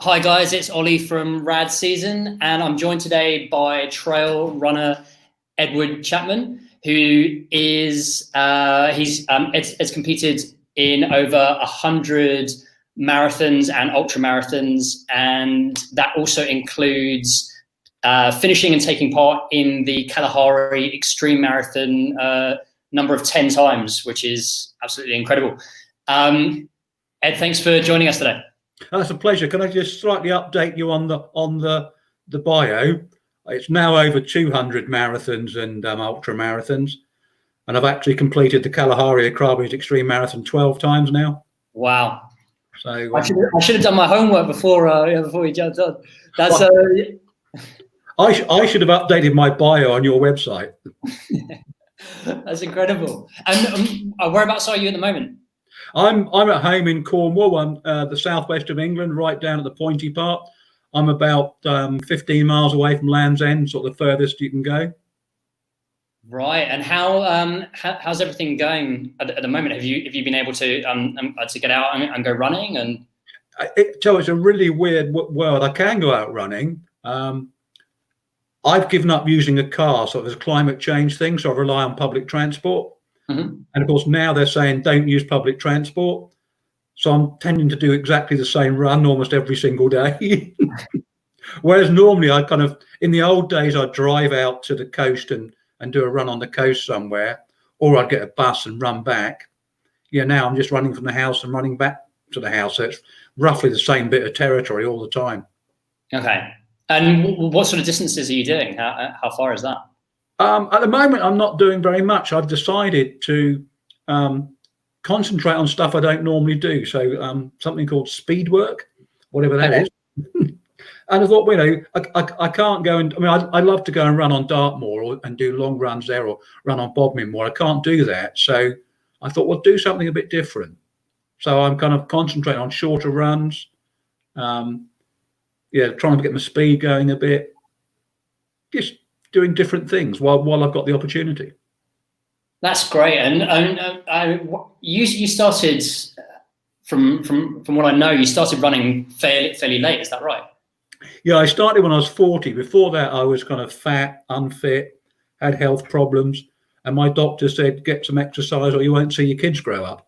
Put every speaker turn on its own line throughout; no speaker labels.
Hi guys, it's Oli from Rad Season, and I'm joined today by trail runner Edward Chapman, who is it's competed in over 100 marathons and ultra marathons, and that also includes finishing and taking part in the Kalahari Extreme Marathon number of 10 times, which is absolutely incredible. Ed, thanks for joining us today.
That's a pleasure. Can I just slightly update you on the bio? It's now over 200 marathons and ultra marathons, and I've actually completed the Kalahari Augrabies Extreme Marathon 12 times now.
Wow!
So
I should have done my homework before we jumped on. That's
I should have updated my bio on your website.
That's incredible. And whereabouts are you at the moment?
I'm at home in Cornwall. I'm the southwest of England, right down at the pointy part. I'm about 15 miles away from Land's End, sort of the furthest you can go.
Right. And how's everything going at the moment? Have you been able to get out and go running? And
so it's a really weird world. I can go out running. I've given up using a car, so there's a climate change thing, so I rely on public transport. Mm-hmm. And of course, now they're saying don't use public transport. So I'm tending to do exactly the same run almost every single day. Whereas normally in the old days, I'd drive out to the coast and do a run on the coast somewhere, or I'd get a bus and run back. Yeah, now I'm just running from the house and running back to the house. So it's roughly the same bit of territory all the time.
Okay. And what sort of distances are you doing? How far is that?
At the moment, I'm not doing very much. I've decided to concentrate on stuff I don't normally do. So something called speed work, whatever that is. And I thought, I can't go and, I love to go and run on Dartmoor and do long runs there, or run on Bodmin Moor. I can't do that. So I thought, well, do something a bit different. So I'm kind of concentrating on shorter runs. Trying to get my speed going a bit. Just doing different things while I've got the opportunity.
That's great. And you started from what I know, you started running fairly late. Is that right?
Yeah, I started when I was 40. Before that, I was kind of fat, unfit, had health problems, and my doctor said, get some exercise or you won't see your kids grow up.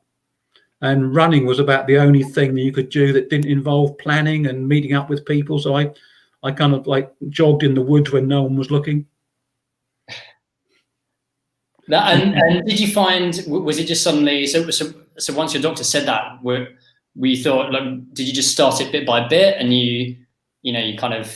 And running was about the only thing that you could do that didn't involve planning and meeting up with people. So I kind of like jogged in the woods when no one was looking.
And did you find, was it just suddenly, so once your doctor said that, we thought, like, did you just start it bit by bit, and you kind of,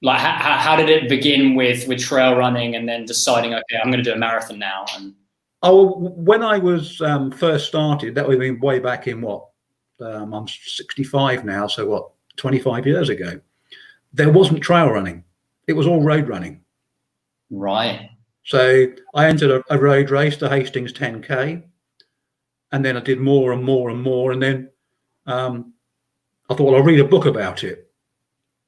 like, how did it begin with trail running and then deciding, okay, I'm going to do a marathon now? And
when I was first started, that would have been way back in I'm 65 now, so 25 years ago, there wasn't trail running. It was all road running.
Right.
So I entered a road race, the Hastings 10K, and then I did more and more and more. And then I thought, well, I'll read a book about it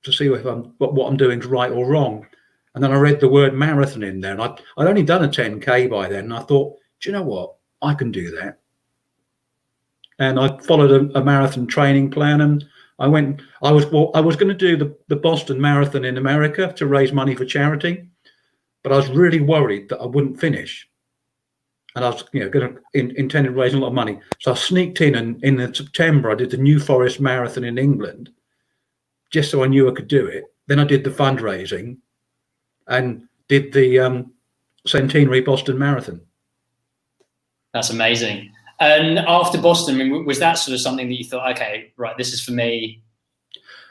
to see if what I'm doing is right or wrong. And then I read the word marathon in there, and I'd only done a 10K by then. And I thought, do you know what? I can do that. And I followed a marathon training plan, and I was going to do the Boston Marathon in America to raise money for charity. But I was really worried that I wouldn't finish, and I was, intended raising a lot of money. So I sneaked in, and in September I did the New Forest Marathon in England, just so I knew I could do it. Then I did the fundraising, and did the centenary Boston Marathon.
That's amazing. And after Boston, was that sort of something that you thought, okay, right, this is for me?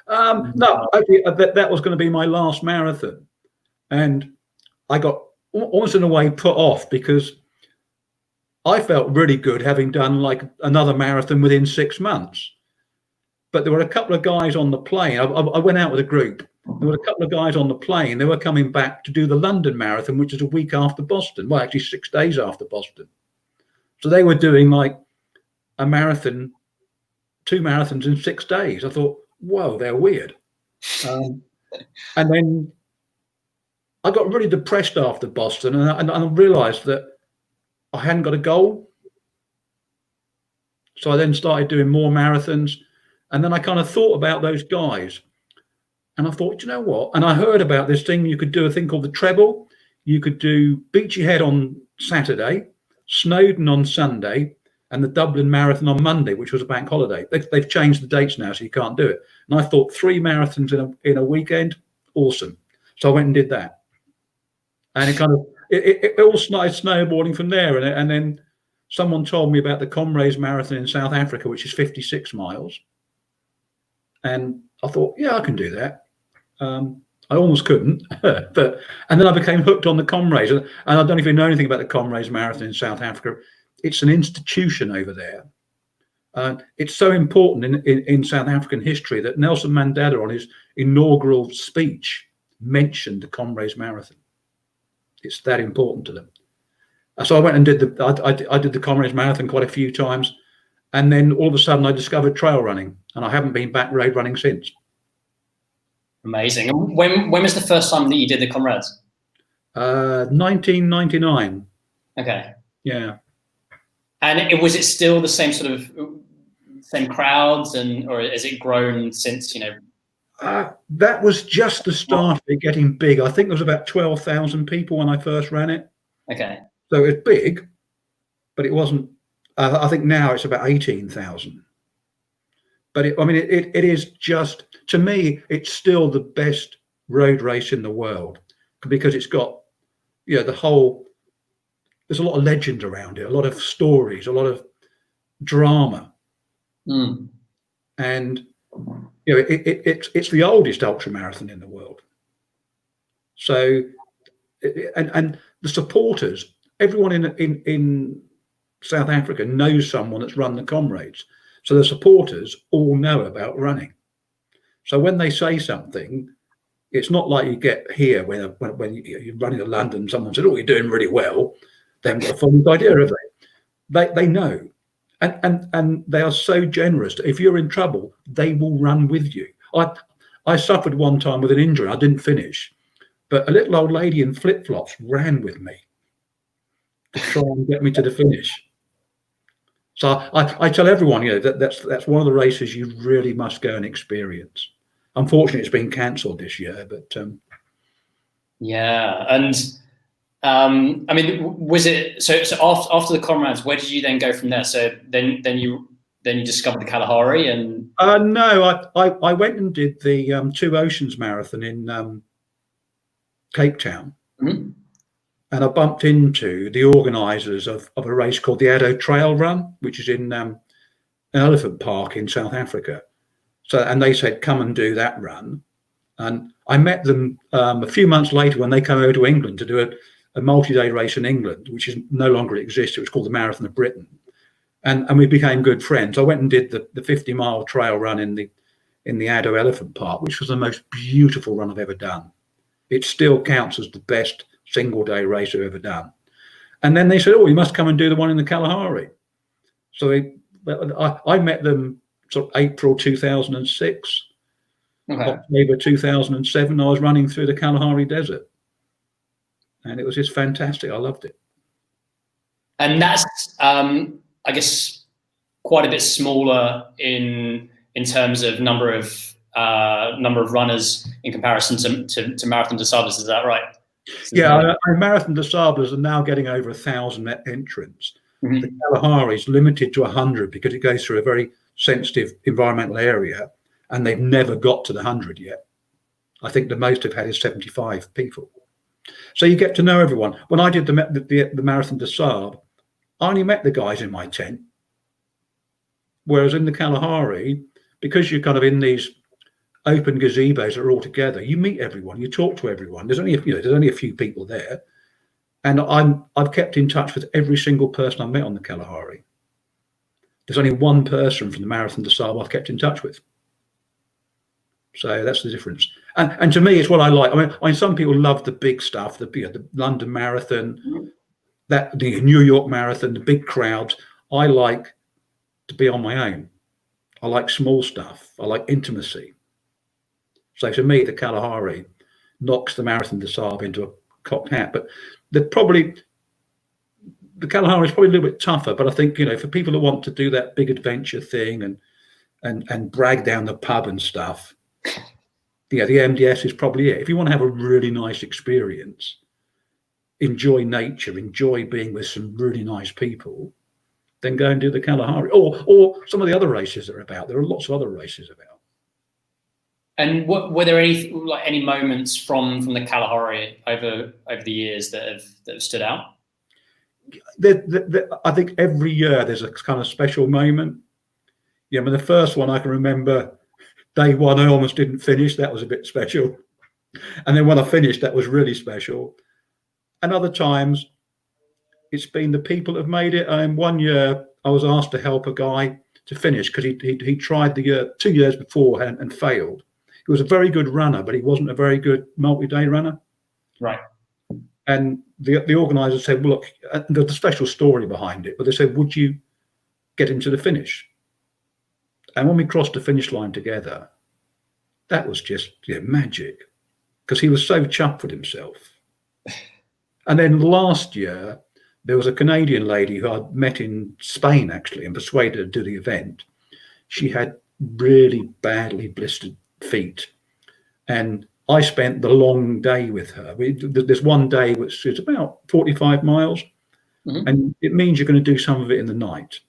No, actually, that was going to be my last marathon, and I got almost in a way put off because I felt really good having done like another marathon within 6 months. But there were a couple of guys on the plane. I went out with a group. There were a couple of guys on the plane. They were coming back to do the London Marathon, which is a week after Boston. Well, actually 6 days after Boston. So they were doing like a marathon, 2 marathons in 6 days. I thought, whoa, they're weird. And then I got really depressed after Boston, and I realized that I hadn't got a goal. So I then started doing more marathons, And then I kind of thought about those guys, and I thought, you know what? And I heard about this thing. You could do a thing called the treble. You could do Beachy Head on Saturday, Snowdon on Sunday, and the Dublin Marathon on Monday, which was a bank holiday. They've changed the dates now, so you can't do it. And I thought 3 marathons in a weekend, awesome. So I went and did that. And it all started snowballing from there. And then someone told me about the Comrades Marathon in South Africa, which is 56 miles. And I thought, yeah, I can do that. I almost couldn't, and then I became hooked on the Comrades. And I don't know if you know anything about the Comrades Marathon in South Africa. It's an institution over there. It's so important in South African history that Nelson Mandela, on his inaugural speech, mentioned the Comrades Marathon. It's that important to them. So I went and did the Comrades Marathon quite a few times, and then all of a sudden I discovered trail running, and I haven't been back road running since.
Amazing. And when was the first time that you did the Comrades?
1999.
Okay.
Yeah.
And was it still the same sort of same crowds, or has it grown since, you know?
That was just the start of it getting big. I think there was about 12,000 people when I first ran it.
Okay.
So it was big, but it wasn't. I think now it's about 18,000. But it is just, to me, it's still the best road race in the world, because it's got, you know, there's a lot of legend around it, a lot of stories, a lot of drama. And, you know, it's the oldest ultramarathon in the world. So, and the supporters, everyone in South Africa knows someone that's run the Comrades. So the supporters all know about running. So when they say something, it's not like you get here when you're running to London, someone said, "Oh, you're doing really well." They haven't got a full idea of it. They know. And they are so generous. If you're in trouble, they will run with you. I suffered one time with an injury. I didn't finish, but a little old lady in flip-flops ran with me to try and get me to the finish. So I tell everyone, you know, that's one of the races you really must go and experience. Unfortunately, it's been cancelled this year, but
yeah. And I mean, was it so after the Comrades, where did you then go from there? So then you discovered the Kalahari, and
no, I went and did the Two Oceans Marathon in Cape Town.
Mm-hmm.
And I bumped into the organisers of a race called the Addo Trail Run, which is in an elephant park in South Africa. So, and they said, come and do that run. And I met them a few months later when they came over to England to do a multi-day race in England, which no longer exists. It was called the Marathon of Britain. And we became good friends. I went and did the 50-mile trail run in the Addo Elephant Park, which was the most beautiful run I've ever done. It still counts as the best single-day race I've ever done. And then they said, "Oh, you must come and do the one in the Kalahari." So I met them sort of April 2006. Okay. October 2007, I was running through the Kalahari Desert. And it was just fantastic. I loved it.
And that's, I guess, quite a bit smaller in terms of number of runners in comparison to Marathon des Sables. Is that right?
Yeah, Marathon des Sables are now getting over 1,000 entrants. Mm-hmm. The Kalahari is limited to 100 because it goes through a very sensitive environmental area, and they've never got to the 100 yet. I think the most they've had is 75 people. So you get to know everyone. When I did the Marathon des Sables, I only met the guys in my tent. Whereas in the Kalahari, because you're kind of in these open gazebos that are all together, you meet everyone, you talk to everyone. There's only a few people there, and I've kept in touch with every single person I met on the Kalahari. There's only one person from the Marathon des Sables I've kept in touch with. So that's the difference. And to me, it's what I like. I mean, some people love the big stuff, the London Marathon, the New York Marathon, the big crowds. I like to be on my own. I like small stuff. I like intimacy. So for me, the Kalahari knocks the Marathon des Sables into a cocked hat. But the Kalahari is probably a little bit tougher. But I think, for people that want to do that big adventure thing and and brag down the pub and stuff, yeah, the MDS is probably it. If you want to have a really nice experience, enjoy nature, enjoy being with some really nice people, then go and do the Kalahari or some of the other races that are about. There are lots of other races about.
And were there any moments from the Kalahari over the years that have stood out?
I think every year there's a kind of special moment. Yeah, I mean, the first one I can remember, day one, I almost didn't finish. That was a bit special. And then when I finished, that was really special. And other times, it's been the people that have made it. One year, I was asked to help a guy to finish because he tried the year 2 years before and failed. He was a very good runner, but he wasn't a very good multi-day runner.
Right.
And the organizer said, well, look, there's a special story behind it, but they said, would you get him to the finish? And when we crossed the finish line together, that was just magic, because he was so chuffed with himself. And then last year, there was a Canadian lady who I'd met in Spain, actually, and persuaded her to do the event. She had really badly blistered feet. And I spent the long day with her. There's one day which is about 45 miles, and it means you're going to do some of it in the night.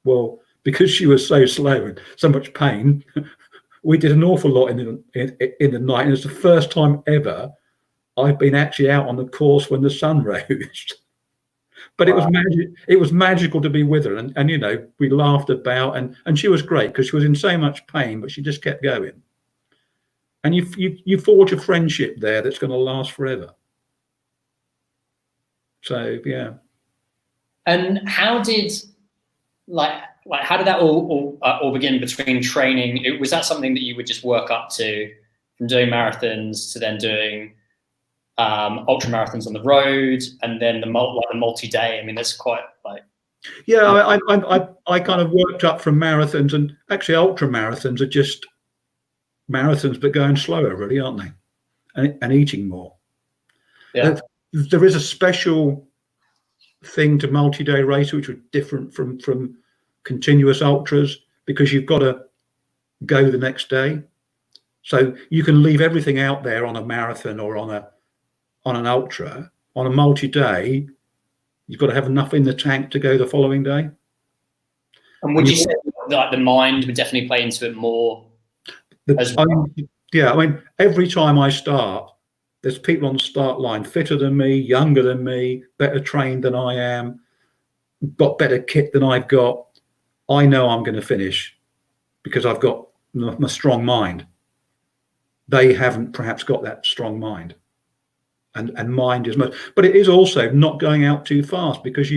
Well, because she was so slow and so much pain, we did an awful lot in the night. And it's the first time ever I've been actually out on the course when the sun rose. But wow. It was magical to be with her, and we laughed about, and she was great because she was in so much pain, but she just kept going. And you forge a friendship there that's going to last forever. So yeah.
And how did how did that all begin between training? Was that something that you would just work up to, from doing marathons to then doing ultra marathons on the road, and then the multi-day? I mean, that's quite
yeah. I kind of worked up from marathons, and actually ultra marathons are just marathons but going slower, really, aren't they? And eating more. Yeah. There is a special thing to multi-day race which was different from continuous ultras, because you've got to go the next day. So you can leave everything out there on a marathon or on an ultra. On a multi-day, you've got to have enough in the tank to go the following day.
And would you say that the mind would definitely play into it more?
I mean, every time I start, there's people on the start line fitter than me, younger than me, better trained than I am, got better kit than I've got. I know I'm going to finish because I've got my strong mind. They haven't perhaps got that strong mind, and mind is much. But it is also not going out too fast, because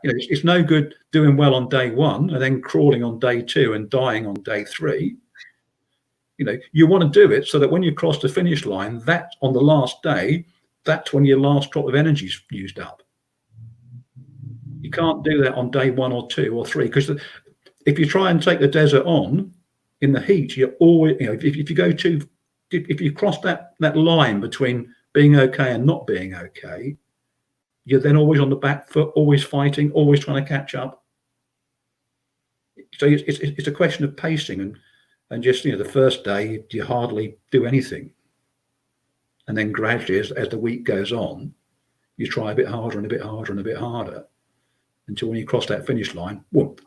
it's no good doing well on day one and then crawling on day two and dying on day three. You want to do it so that when you cross the finish line, that on the last day, that's when your last drop of energy is used up. You can't do that on day 1 or 2 or 3, because if you try and take the desert on in the heat, you're always, if you cross that line between being okay and not being okay, you're then always on the back foot, always fighting, always trying to catch up. So it's a question of pacing, and just the first day you hardly do anything, and then gradually as the week goes on, you try a bit harder and a bit harder and a bit harder, until when you cross that finish line, whoop,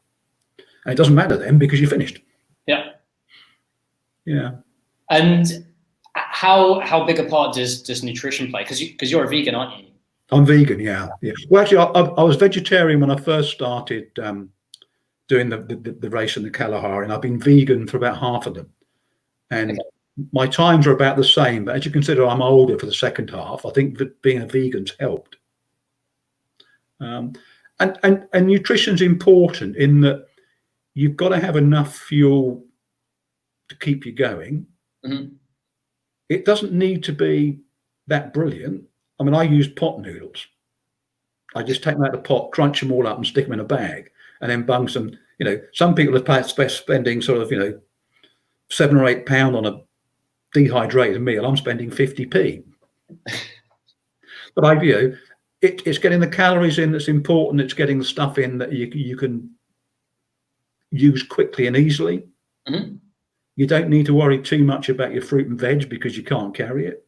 and it doesn't matter then because you finished.
Yeah.
And
how big a part does nutrition play? Because you're a vegan, aren't you?
I'm vegan, yeah. Well, actually, I was vegetarian when I first started doing the race in the Kalahari, and I've been vegan for about half of them. And okay. My times are about the same, but as you consider I'm older for the second half, I think that being a vegan's helped. And nutrition's important in that you've got to have enough fuel to keep you going. Mm-hmm. It doesn't need to be that brilliant. I mean, I use pot noodles. I just take them out of the pot, crunch them all up and stick them in a bag, and then bung some, some people are spending sort of, £7 or £8 on a dehydrated meal. I'm spending 50p. But it's getting the calories in that's important. It's getting the stuff in that you can use quickly and easily.
Mhm.
You don't need to worry too much about your fruit and veg because you can't carry it.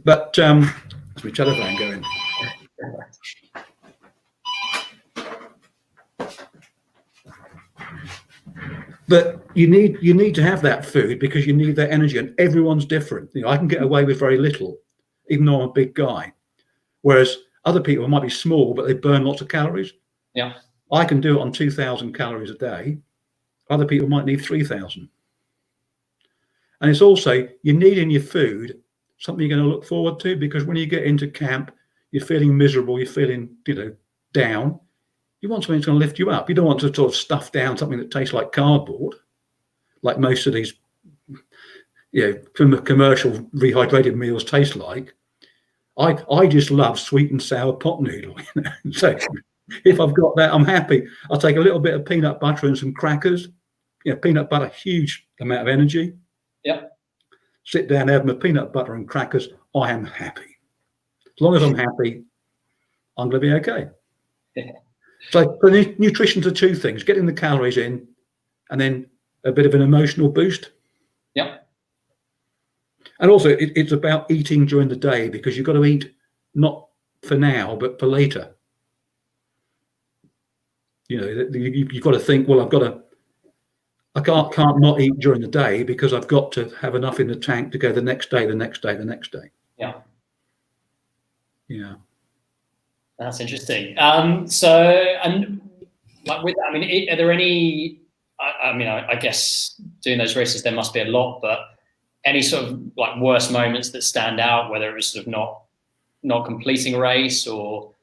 But there's my telephone going. But you need to have that food because you need that energy, and everyone's different. I can get away with very little, even though I'm a big guy. Whereas other people might be small, but they burn lots of calories.
Yeah.
I can do it on 2,000 calories a day. Other people might need 3,000. And it's also, you need in your food something you're going to look forward to, because when you get into camp, you're feeling miserable, you're feeling, down. You want something that's going to lift you up. You don't want to sort of stuff down something that tastes like cardboard, like most of these, commercial rehydrated meals taste like. I just love sweet and sour pot noodle. So if I've got that, I'm happy. I'll take a little bit of peanut butter and some crackers. Peanut butter, huge amount of energy.
Yep.
Sit down, have my peanut butter and crackers. I am happy. As long as I'm happy, I'm going to be okay.
Yeah.
So nutrition's are two things: getting the calories in, and then a bit of an emotional boost.
Yep.
And also, it's about eating during the day, because you've got to eat not for now, but for later. You've got to think, well, I can't not eat during the day, because I've got to have enough in the tank to go the next day, the next day, the next day.
Yeah.
Yeah.
That's interesting. And like with that, I mean, are there any? I guess doing those races there must be a lot, but any sort of like worst moments that stand out, whether it was sort of not completing a race or?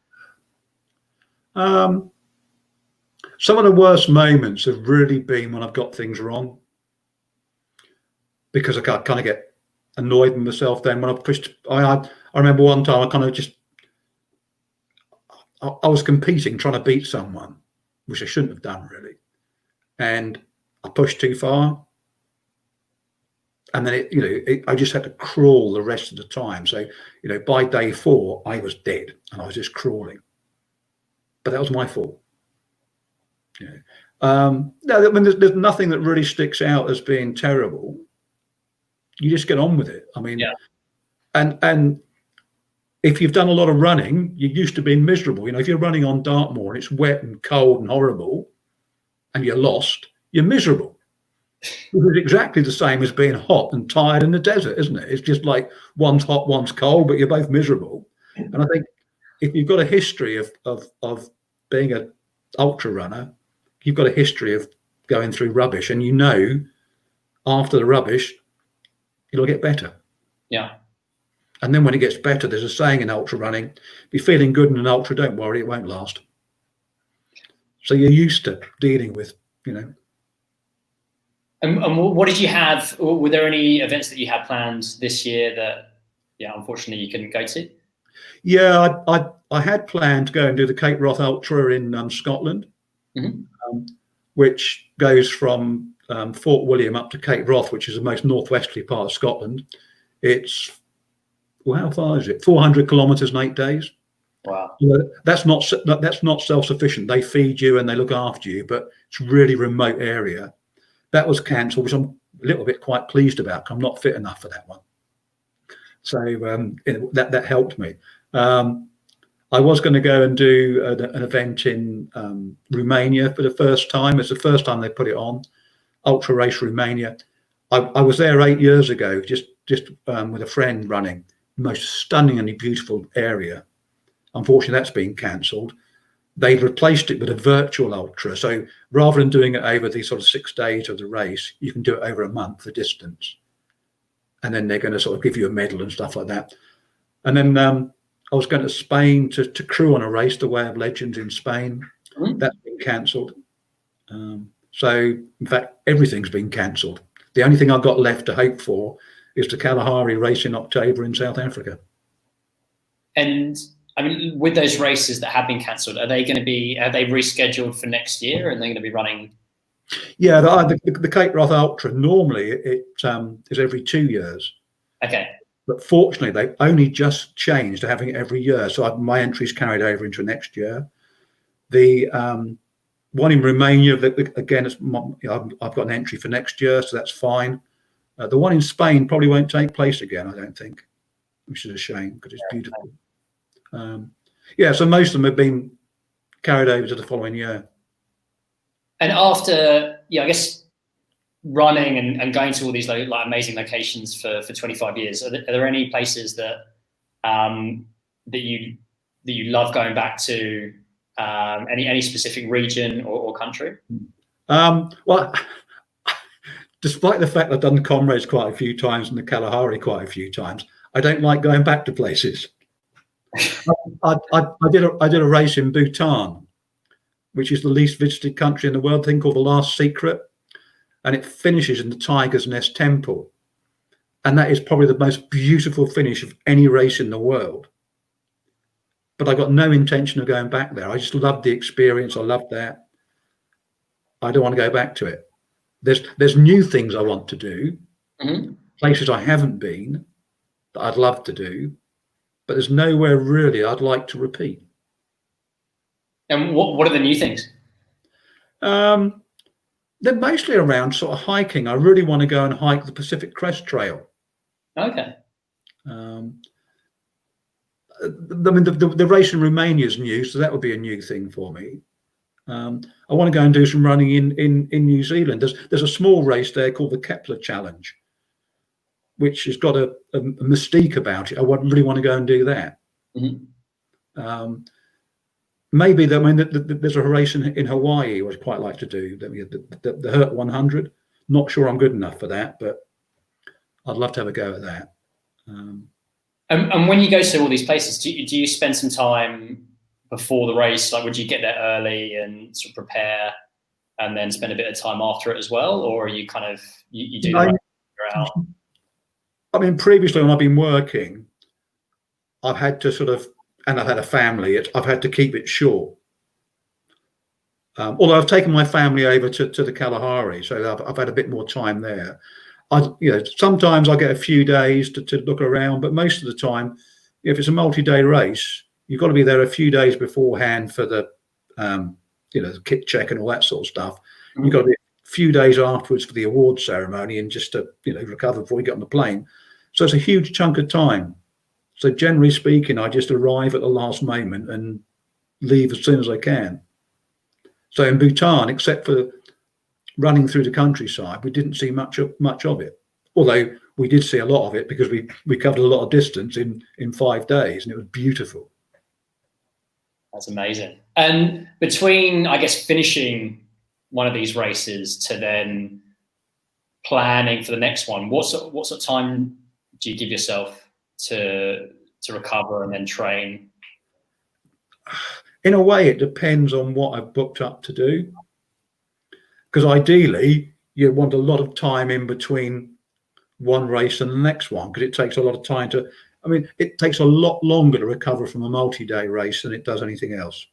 Some of the worst moments have really been when I've got things wrong, because I kind of get annoyed with myself. Then when I pushed, I remember one time I kind of just. I was competing, trying to beat someone, which I shouldn't have done really, and I pushed too far, and then I just had to crawl the rest of the time. So by day 4 I was dead and I was just crawling, but that was my fault. No, I mean there's nothing that really sticks out as being terrible. You just get on with it. I mean,
yeah.
And if you've done a lot of running, you're used to being miserable. If you're running on Dartmoor and it's wet and cold and horrible and you're lost, you're miserable. It's exactly the same as being hot and tired in the desert, isn't it? It's just like one's hot, one's cold, but you're both miserable. And I think if you've got a history of being an ultra runner, you've got a history of going through rubbish, and after the rubbish, it'll get better.
Yeah.
And then when it gets better, there's a saying in ultra running: if you're feeling good in an ultra, don't worry, it won't last. So you're used to dealing with,
And what did you have? Were there any events that you had planned this year that, unfortunately you couldn't go to?
Yeah, I had planned to go and do the Cape Wrath Ultra in Scotland, which goes from Fort William up to Cape Wrath, which is the most northwesterly part of Scotland. It's, well, how far is it? 400 kilometers in 8 days.
Wow.
That's not self-sufficient. They feed you and they look after you, but it's a really remote area. That was cancelled, which I'm a little bit quite pleased about, because I'm not fit enough for that one. So that helped me. I was going to go and do an event in Romania for the first time. It's the first time they put it on, Ultra Race Romania. I was there 8 years ago, just with a friend running. Most stunningly beautiful area. Unfortunately, that's been cancelled. They've replaced it with a virtual ultra. So rather than doing it over the sort of 6 days of the race, you can do it over a month, the distance. And then they're going to sort of give you a medal and stuff like that. And then I was going to Spain to crew on a race, the Way of Legends in Spain. That's been cancelled. So in fact, everything's been cancelled. The only thing I've got left to hope for is the Kalahari race in October in South Africa. And
I mean, with those races that have been cancelled, are they rescheduled for next year, and they're going to be running?
Yeah, the Cape Wrath Ultra, normally it is every 2 years.
Okay.
But fortunately, they've only just changed to having it every year. So my entry's carried over into next year. The one in Romania, that again, I've got an entry for next year, so that's fine. The one in Spain probably won't take place again, I don't think, which is a shame because it's beautiful. Yeah, so most of them have been carried over to the following year.
And after, I guess, running and going to all these like amazing locations for 25 years, are there any places that that you love going back to? Any specific region or country?
Well, despite the fact I've done Comrades quite a few times and the Kalahari quite a few times, I don't like going back to places. I did a race in Bhutan, which is the least visited country in the world, thing called The Last Secret, and it finishes in the Tiger's Nest Temple, and that is probably the most beautiful finish of any race in the world. But I got no intention of going back there. I just loved the experience. I loved that. I don't want to go back to it. There's new things I want to do, places I haven't been that I'd love to do, but there's nowhere really I'd like to repeat.
And what are the new things?
They're mostly around sort of hiking. I really want to go and hike the Pacific Crest Trail.
Okay.
I mean, the race in Romania is new, so that would be a new thing for me. I want to go and do some running in New Zealand. There's a small race there called the Kepler Challenge, which has got a mystique about it. I really want to go and do that. Maybe there's a race in Hawaii I'd quite like to do, the Hurt 100. Not sure I'm good enough for that, but I'd love to have a go at that.
And when you go to all these places, do you spend some time before the race? Like, would you get there early and sort of prepare, and then spend a bit of time after it as well, or are you kind of you do?
I mean, previously when I've been working, I've had to and I've had a family. I've had to keep it short. Although I've taken my family over to the Kalahari, so I've had a bit more time there. Sometimes I get a few days to look around, but most of the time, if it's a multi-day race, you've got to be there a few days beforehand for the kit check and all that sort of stuff. You've got to be a few days afterwards for the award ceremony and just to recover before you get on the plane. So it's a huge chunk of time. So generally speaking, I just arrive at the last moment and leave as soon as I can. So in Bhutan, except for running through the countryside, we didn't see much of it. Although we did see a lot of it because we covered a lot of distance in 5 days, and it was beautiful.
That's amazing. And between, I guess, finishing one of these races to then planning for the next one, what sort of time do you give yourself to recover and then train?
In a way, it depends on what I've booked up to do. Because ideally, you want a lot of time in between one race and the next one, because it takes a lot of time it takes a lot longer to recover from a multi-day race than it does anything else.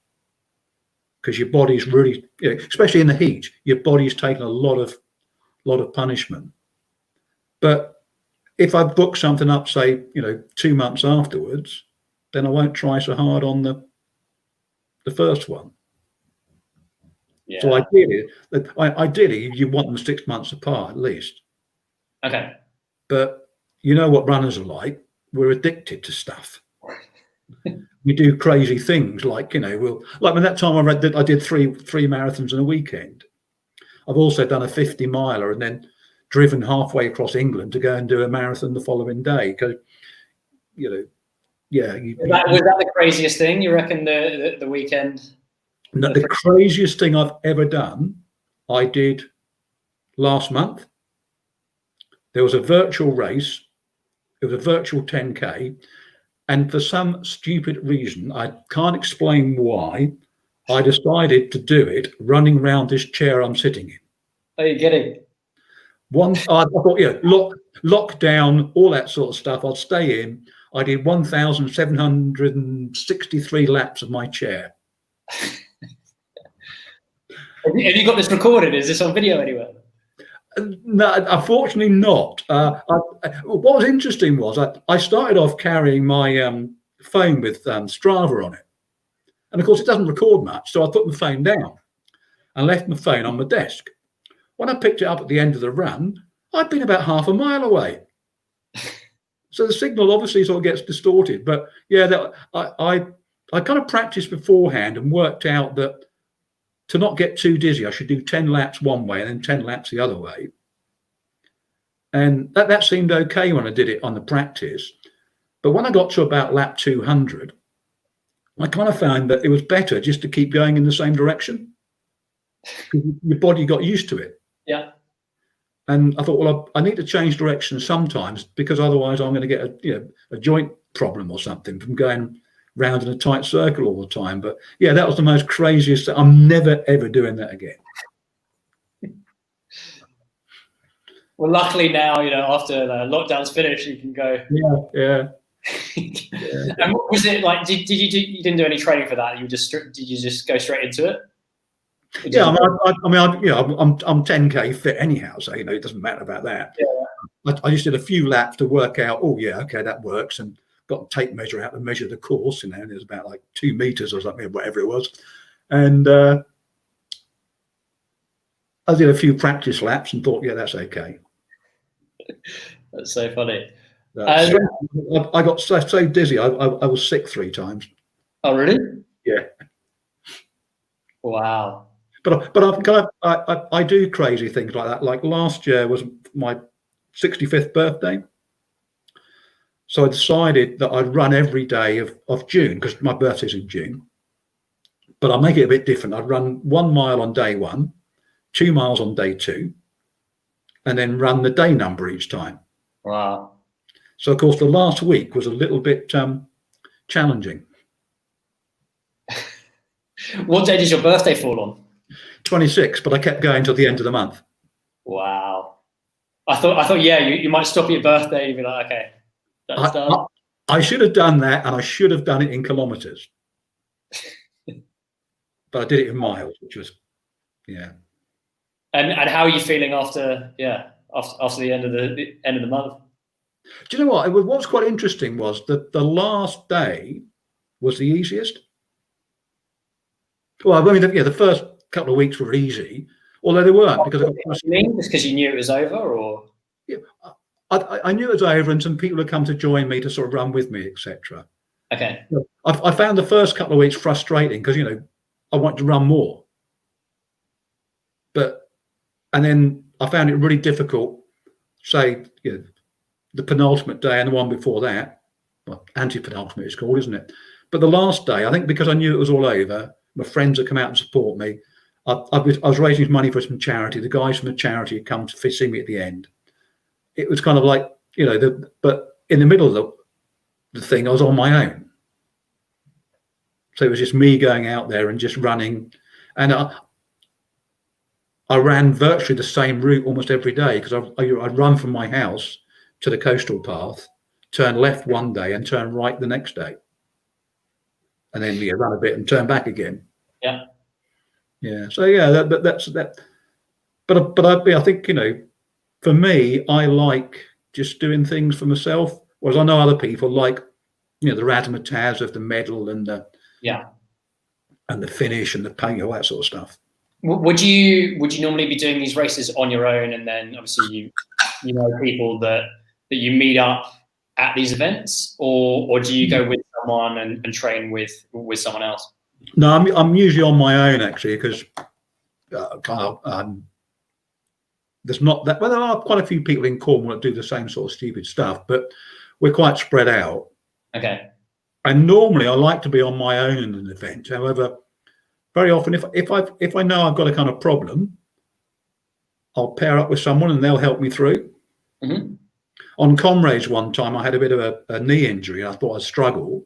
Because your body's really, especially in the heat, your body's taken a lot of punishment. But if I book something up, say, 2 months afterwards, then I won't try so hard on the first one. Yeah. So ideally, you want them 6 months apart at least.
Okay.
But you know what runners are like. We're addicted to stuff. We do crazy things like, when that time I did three marathons in a weekend. I've also done a 50 miler and then driven halfway across England to go and do a marathon the following day. Because, was that the craziest thing, you reckon, the weekend? No, the craziest thing I've ever done, I did last month. There was a virtual race. It was a virtual 10K. And for some stupid reason, I can't explain why, I decided to do it running around this chair I'm sitting in.
Are you kidding?
I thought, lockdown, all that sort of stuff. I'll stay in. I did 1,763 laps of my chair.
Have you got this recorded? Is this on video anywhere?
No, unfortunately not. What was interesting was I started off carrying my phone with Strava on it. And of course, it doesn't record much, so I put the phone down. and left my phone on my desk. When I picked it up at the end of the run, I'd been about half a mile away. So the signal obviously sort of gets distorted. But yeah, I kind of practiced beforehand and worked out that to not get too dizzy, I should do 10 laps one way and then 10 laps the other way. And that seemed okay when I did it on the practice. But when I got to about lap 200, I kind of found that it was better just to keep going in the same direction. Your body got used to it.
Yeah.
And I thought, well, I need to change direction sometimes, because otherwise I'm going to get a joint problem or something from going round in a tight circle all the time. But yeah, that was the most craziest. I'm never, ever doing that again.
Well, luckily now, after the lockdown's finished, you can go.
Yeah.
And what was it like? Did you didn't do any training for that? Did you just go straight into it?
Yeah, I'm 10k fit anyhow, so it doesn't matter about that.
Yeah.
I just did a few laps to work out. Oh yeah, okay, that works, and got a tape measure out to measure the course. And it was about like 2 meters or something, whatever it was. And I did a few practice laps and thought, yeah, that's okay.
That's so funny.
I got so dizzy. I was sick 3 times.
Oh really?
Yeah.
Wow.
But I do crazy things like that. Like last year was my 65th birthday. So I decided that I'd run every day of June, because my birthday's in June. But I'll make it a bit different. I'd run 1 mile on day 1, 2 miles on day 2, and then run the day number each time.
Wow.
So of course the last week was a little bit challenging.
What day does your birthday fall on?
26, but I kept going till the end of the month.
Wow. I thought, yeah, you might stop at your birthday and be like, okay, that's done.
I should have done that, and I should have done it in kilometers. But I did it in miles, which was, yeah.
And how are you feeling after the end of the month?
Do you know what? What was quite interesting was that the last day was the easiest. Well, I mean, the first couple of weeks were easy, although they weren't, because
just because you knew it was over, or
yeah, I knew it was over, and some people had come to join me to sort of run with me, etc.
Okay.
I found the first couple of weeks frustrating because I wanted to run more, and then I found it really difficult. Say the penultimate day and the one before that, well, anti-penultimate it's called, isn't it? But the last day, I think because I knew it was all over, my friends had come out and support me. I was raising money for some charity. The guys from the charity had come to see me at the end. It was kind of like, but in the middle of the thing, I was on my own. So it was just me going out there and just running. And I ran virtually the same route almost every day, because I'd run from my house to the coastal path, turn left one day and turn right the next day. And then run a bit and turn back again.
Yeah.
Yeah. So yeah, that's that. But I think for me, I like just doing things for myself. Whereas I know other people like the razzmatazz of the medal and the finish and the paint, all that sort of stuff.
Would you normally be doing these races on your own, and then obviously you know people that you meet up at these events, or do you go with someone and train with someone else?
No, I'm usually on my own, actually, because there's not that. Well, there are quite a few people in Cornwall that do the same sort of stupid stuff, but we're quite spread out.
Okay.
And normally I like to be on my own in an event. However, very often if I know I've got a kind of problem, I'll pair up with someone and they'll help me through.
Mm-hmm.
On Comrades one time, I had a bit of a knee injury. I thought I'd struggle.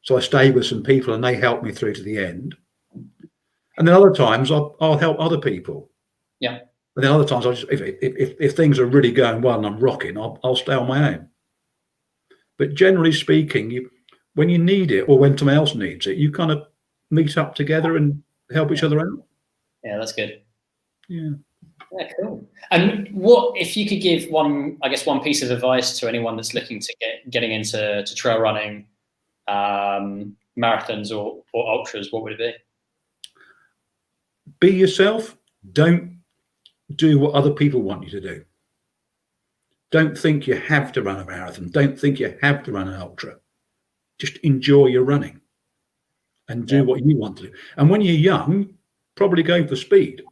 So I stayed with some people and they helped me through to the end. And then other times I'll help other people.
Yeah.
And then other times if things are really going well and I'm rocking, I'll stay on my own. But generally speaking, when you need it or when someone else needs it, you kind of meet up together and help each other out.
Yeah, that's good.
Yeah.
Yeah, cool. And what if you could give one piece of advice to anyone that's looking to getting into trail running, marathons or ultras, what would it be?
Be yourself. Don't do what other people want you to do. Don't think you have to run a marathon. Don't think you have to run an ultra. Just enjoy your running and do what you want to do. And when you're young, probably go for speed.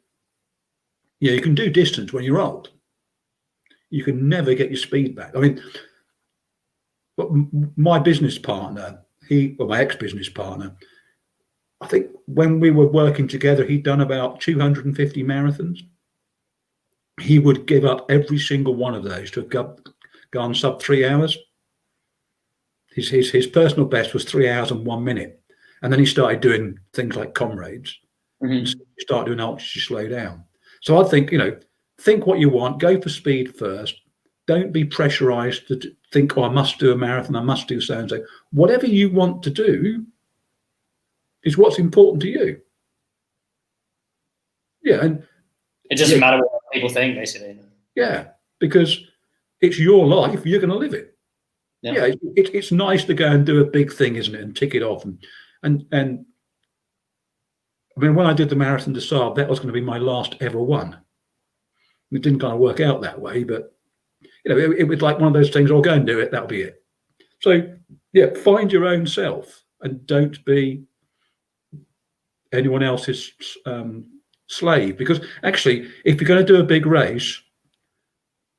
Yeah, you can do distance when you're old. You can never get your speed back. I mean, my business partner, my ex-business partner, I think when we were working together, he'd done about 250 marathons. He would give up every single one of those to have gone sub 3 hours. His personal best was 3 hours and 1 minute. And then he started doing things like comrades. Mm-hmm. So you start doing ultras, you slow down. So I think, think what you want, go for speed first. Don't be pressurized to think, I must do a marathon, I must do so and so. Whatever you want to do is what's important to you. Yeah. And
it doesn't matter what people think, basically.
Yeah, because it's your life, you're going to live it. Yeah, it's nice to go and do a big thing, isn't it, and tick it off. And I mean, when I did the Marathon des Sables, that was going to be my last ever one. It didn't kind of work out that way, but it was like one of those things. I'll go and do it. That'll be it. So yeah, find your own self and don't be anyone else's slave. Because actually, if you're going to do a big race,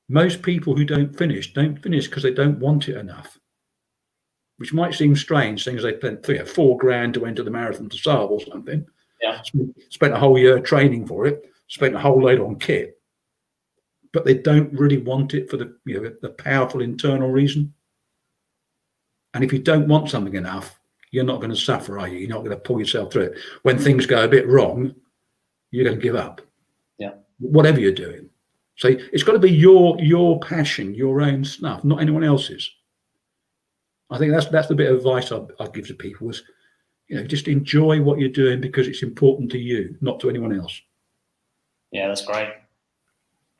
most people who don't finish because they don't want it enough. Which might seem strange, seeing as they spent $4 grand to enter the Marathon des Sables or something. Yeah. Spent a whole year training for it, spent a whole load on kit, but they don't really want it for the powerful internal reason. And if you don't want something enough, you're not going to suffer, are you? You're not going to pull yourself through it. When things go a bit wrong, you're going to give up. Yeah. Whatever you're doing. So it's got to be your passion, your own stuff, not anyone else's. I think that's the bit of advice I'd give to people is, just enjoy what you're doing because it's important to you, not to anyone else. Yeah, that's great.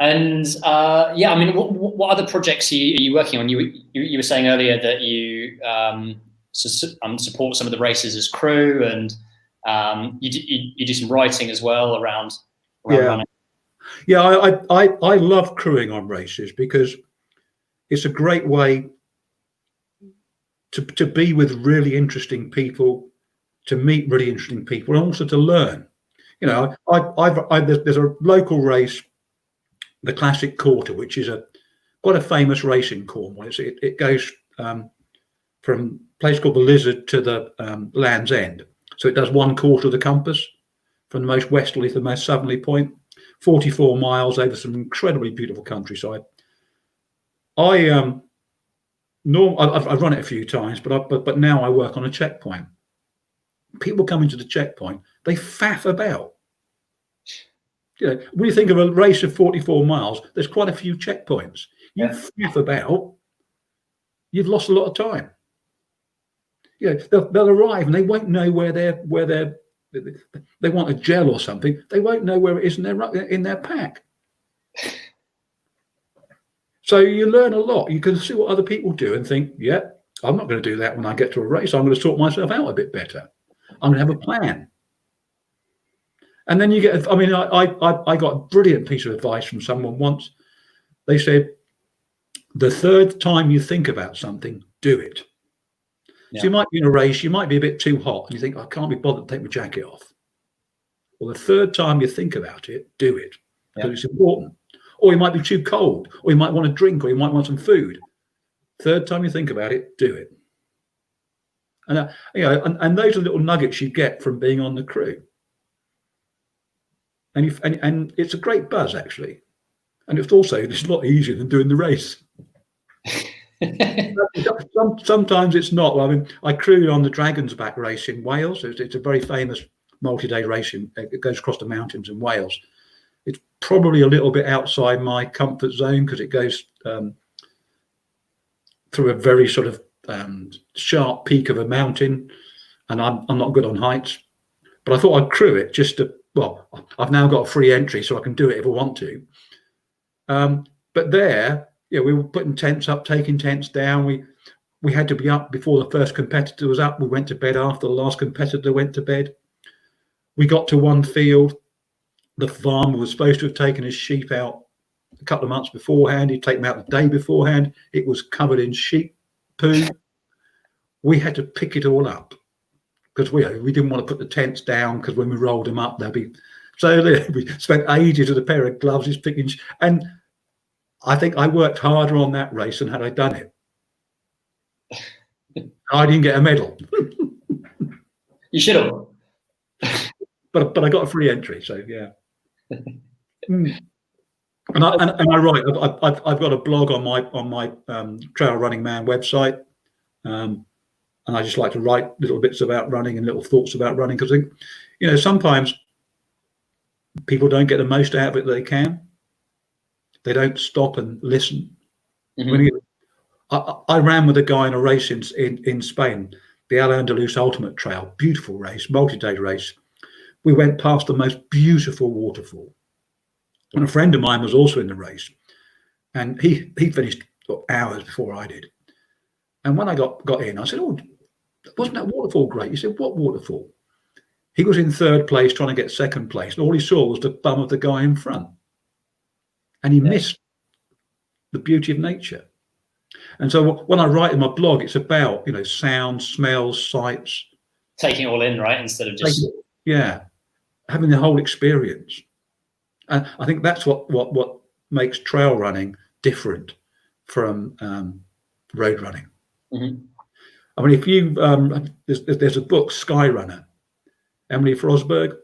And I mean, what other projects are you working on? You were saying earlier that you support some of the races as crew, and you do some writing as well around running. Yeah, I love crewing on races because it's a great way to be with really interesting people, to meet really interesting people, and also to learn. There's a local race, the Classic Quarter, which is quite a famous race in Cornwall. It goes from a place called the Lizard to the Land's End. So it does 1/4 of the compass from the most westerly to the most southerly point, 44 miles over some incredibly beautiful countryside. I've run it a few times, but now I work on a checkpoint. People come into the checkpoint, they faff about. When you think of a race of 44 miles, there's quite a few checkpoints. You faff about, you've lost a lot of time. They'll arrive and they won't know where they want a gel or something. They won't know where it is in their pack. So you learn a lot. You can see what other people do and think, I'm not going to do that when I get to a race. I'm going to sort myself out a bit better. I'm going to have a plan. And then you get, I got a brilliant piece of advice from someone once. They said, the third time you think about something, do it. Yeah. So you might be in a race, you might be a bit too hot, and you think, I can't be bothered to take my jacket off. Well, the third time you think about it, do it, because it's important. Or you might be too cold, or you might want a drink, or you might want some food. Third time you think about it, do it. And and those are little nuggets you get from being on the crew. And it's a great buzz, actually. And it's a lot easier than doing the race. Sometimes it's not. I mean, I crewed on the Dragon's Back race in Wales. It's a very famous multi-day race. It goes across the mountains in Wales. It's probably a little bit outside my comfort zone because it goes through a very sort of sharp peak of a mountain, and I'm not good on heights. But I thought I'd crew it just to. Well, I've now got a free entry, so I can do it if I want to. But there, we were putting tents up, taking tents down. We had to be up before the first competitor was up. We went to bed after the last competitor went to bed. We got to one field. The farmer was supposed to have taken his sheep out a couple of months beforehand. He'd taken them out the day beforehand. It was covered in sheep poo. We had to pick it all up because we didn't want to put the tents down, because when we rolled them up, they'd be. So we spent ages with a pair of gloves just picking. And I think I worked harder on that race than had I done it. I didn't get a medal.
You should have.
But I got a free entry, so yeah. And I write. I've got a blog on my Trail Running Man website, and I just like to write little bits about running and little thoughts about running, because I think, sometimes people don't get the most out of it that they can. They don't stop and listen. Mm-hmm. I ran with a guy in a race in Spain, the Al-Andalus Ultimate Trail, beautiful race, multi-day race. We went past the most beautiful waterfall. And a friend of mine was also in the race. And he finished hours before I did. And when I got in, I said, "Oh, wasn't that waterfall great?" He said, "What waterfall?" He was in third place trying to get second place. And all he saw was the bum of the guy in front. And he missed the beauty of nature. And so when I write in my blog, it's about, sounds, smells, sights.
Taking it all in, right? Instead of just...
having the whole experience. And I think that's what makes trail running different from road running. Mm-hmm. I mean, if you there's a book, Skyrunner, Emily Frosberg.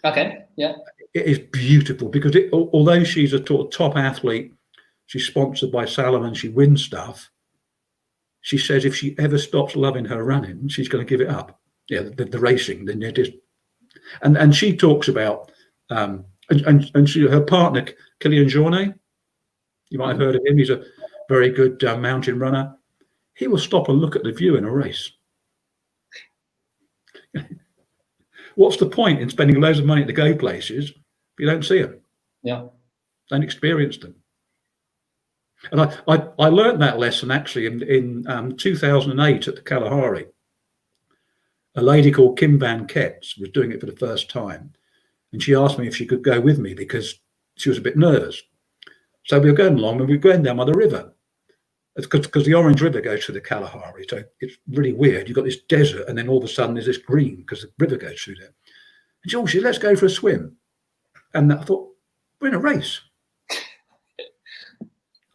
Okay, yeah.
It is beautiful because although she's a top athlete, she's sponsored by Salomon, she wins stuff. She says if she ever stops loving her running, she's going to give it up. Yeah, the racing. Then you just and she talks about and her partner Kilian Jornet. You might have heard of him. He's a very good mountain runner. He will stop and look at the view in a race. What's the point in spending loads of money to go places if you don't see them?
Yeah,
don't experience them. And I learned that lesson actually in 2008 at the Kalahari. A lady called Kim Van Ketz was doing it for the first time, and she asked me if she could go with me because she was a bit nervous. So we were going along, and we were going down by the river, because the Orange River goes through the Kalahari. So it's really weird. You've got this desert, and then all of a sudden there's this green because the river goes through there. And she said, "Let's go for a swim." And I thought, we're in a race.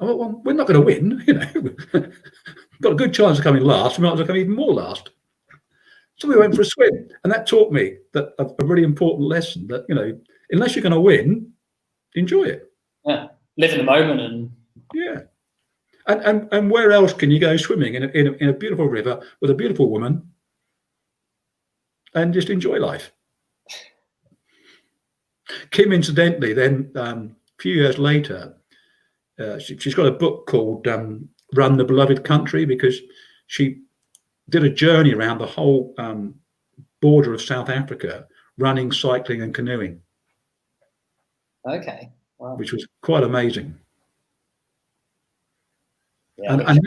I thought, well, we're not going to win, Got a good chance of coming last. We might as well come even more last. So we went for a swim, and that taught me that a really important lesson that, unless you're going to win, enjoy it.
Yeah, live in the moment. And
yeah. And where else can you go swimming in a beautiful river with a beautiful woman and just enjoy life? Kim, incidentally, then a few years later, she's got a book called Run the Beloved Country, because she did a journey around the whole border of South Africa, running, cycling and canoeing.
Okay. Wow.
Which was quite amazing.
Yeah,
and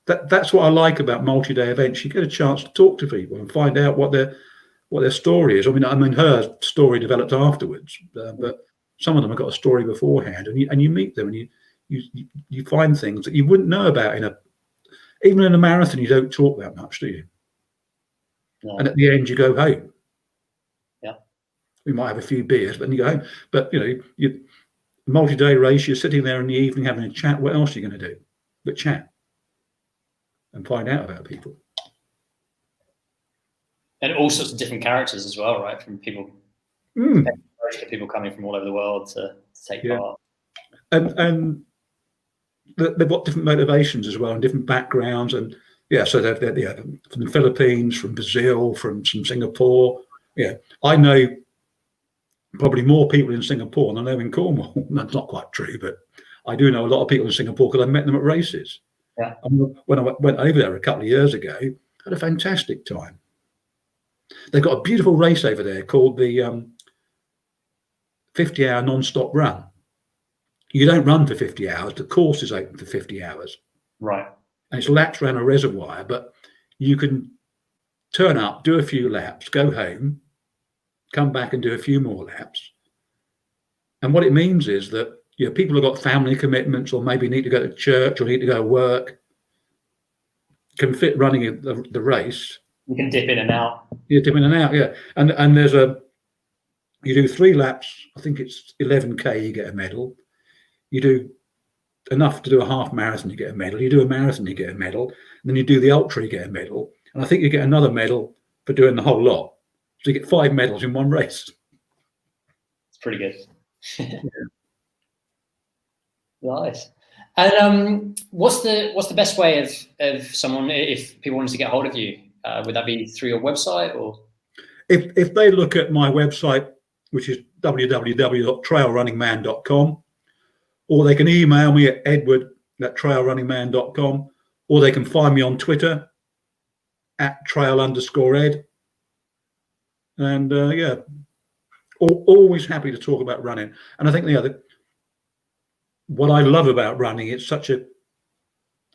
that's what I like about multi-day events. You get a chance to talk to people and find out what their story is. I mean, her story developed afterwards, but some of them have got a story beforehand, and you meet them and you find things that you wouldn't know about even in a marathon. You don't talk that much, do you? No. And at the end, you go home.
Yeah,
we might have a few beers, but then you go home. But you multi-day race, you're sitting there in the evening having a chat. What else are you going to do but chat and find out about people?
And all sorts of different characters as well, right? From people, people coming from all over the world to take part.
And they've got different motivations as well, and different backgrounds. And so they're from the Philippines, from Brazil, from Singapore. Yeah, I know probably more people in Singapore than I know in Cornwall. That's not quite true, but I do know a lot of people in Singapore because I met them at races.
Yeah.
And when I went over there a couple of years ago, I had a fantastic time. They've got a beautiful race over there called the 50-hour non-stop run. You don't run for 50 hours. The course is open for 50 hours.
Right.
And it's laps around a reservoir, but you can turn up, do a few laps, go home, come back and do a few more laps. And what it means is that people have got family commitments, or maybe need to go to church, or need to go to work, can fit running the race.
You can dip in and out.
You dip in and out, yeah. And you do 3 laps. I think it's 11K. You get a medal. You do enough to do a half marathon, you get a medal. You do a marathon, you get a medal. And then you do the ultra, you get a medal. And I think you get another medal for doing the whole lot. So you get 5 medals in one race.
It's pretty good. Yeah. Nice. And what's the best way of someone, if people wanted to get hold of you? Would that be through your website, or?
If they look at my website, which is www.trailrunningman.com, or they can email me at edward@trailrunningman.com, or they can find me on Twitter at @trail_ed. And yeah, always happy to talk about running. And I think what I love about running, it's such a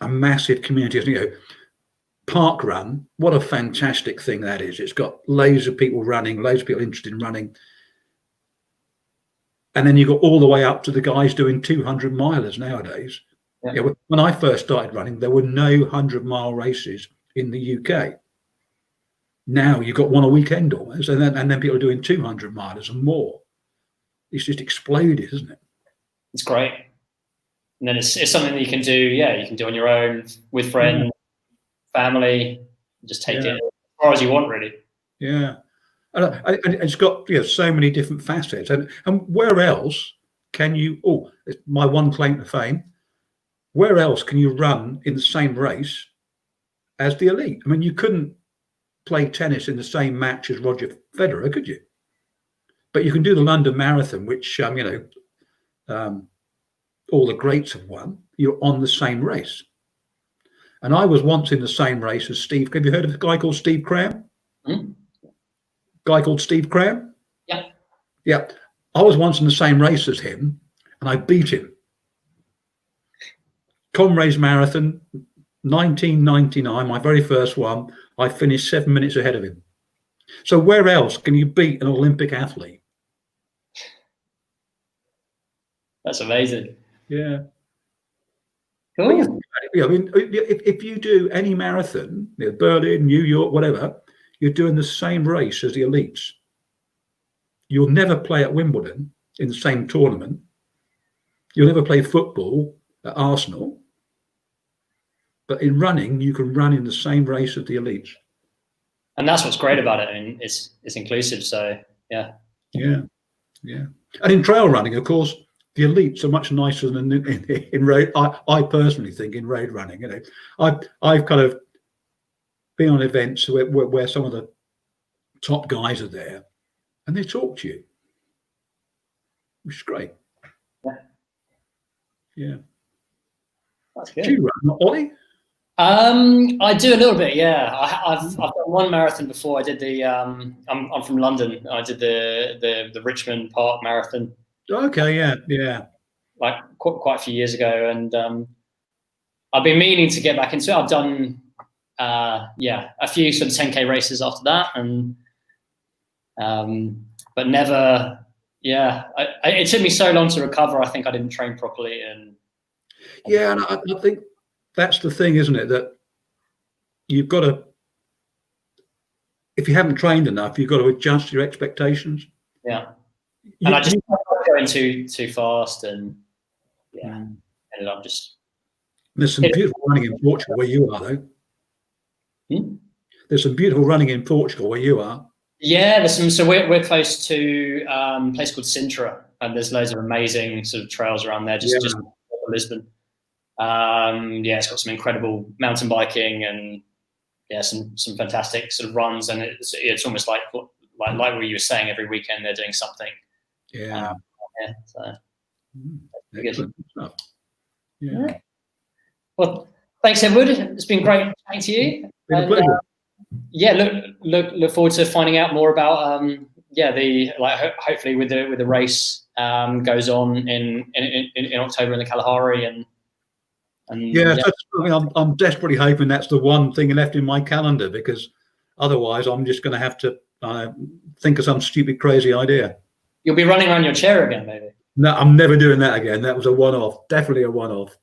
massive community. Park run, what a fantastic thing that is. It's got loads of people running, loads of people interested in running. And then you got all the way up to the guys doing 200 milers nowadays. Yeah. When I first started running, there were no 100-mile races in the UK. Now you've got one a weekend almost, and then people are doing 200 milers and more. It's just exploded, isn't it?
It's great. And then it's something that you can do. Yeah, you can do on your own with friends, family. Just take it as far as you want, really. Yeah.
And it's got so many different facets. And where else can you? Oh, it's my one claim to fame. Where else can you run in the same race as the elite? I mean, you couldn't play tennis in the same match as Roger Federer, could you? But you can do the London Marathon, which all the greats have won. You're on the same race. And I was once in the same race as Steve. Have you heard of a guy called Steve Cram?
Mm-hmm.
Guy called Steve Cram?
Yeah.
Yeah. I was once in the same race as him, and I beat him. Comrades Marathon, 1999, my very first one. I finished 7 minutes ahead of him. So where else can you beat an Olympic athlete?
That's amazing.
Yeah.
Cool.
I mean, if you do any marathon, Berlin, New York, whatever, you're doing the same race as the elites. You'll never play at Wimbledon in the same tournament. You'll never play football at Arsenal. But in running, you can run in the same race as the elites.
And that's what's great about it. I mean, it's inclusive. So yeah. Yeah.
Yeah. And in trail running, of course, the elites are much nicer than in road. I personally think in road running, I've kind of been on events where some of the top guys are there, and they talk to you, which is great.
Yeah.
Yeah.
That's good.
Do you run, Oli?
I do a little bit, yeah. I've done one marathon before. I did the I'm from London. I did the Richmond Park Marathon.
Okay, yeah.
Like quite a few years ago, and I've been meaning to get back into it. I've done a few sort of 10K races after that, and but never. Yeah, it took me so long to recover. I think I didn't train properly, and
and I think that's the thing, isn't it? That you've got to, if you haven't trained enough, you've got to adjust your expectations.
Yeah, and I just going too fast, and ended up just.
There's some beautiful running in Portugal where you are, though. There's some beautiful running in Portugal where you are.
Yeah, there's some. So we're close to a place called Sintra, and there's loads of amazing sort of trails around there. Just Lisbon. It's got some incredible mountain biking and some fantastic sort of runs, and it's almost like what you were saying. Every weekend they're doing something.
Yeah.
So
excellent stuff.
Yeah. Well, thanks, Edward. It's been great chatting to you.
Been a pleasure.
Look forward to finding out more about hopefully with the race goes on in October in the Kalahari and
I'm desperately hoping that's the one thing left in my calendar, because otherwise I'm just going to have to think of some stupid crazy idea.
You'll be running around your chair again, maybe.
No, I'm never doing that again. That was a one-off. Definitely a one-off.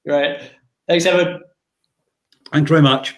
Right. Thanks, Edward.
Thanks very much.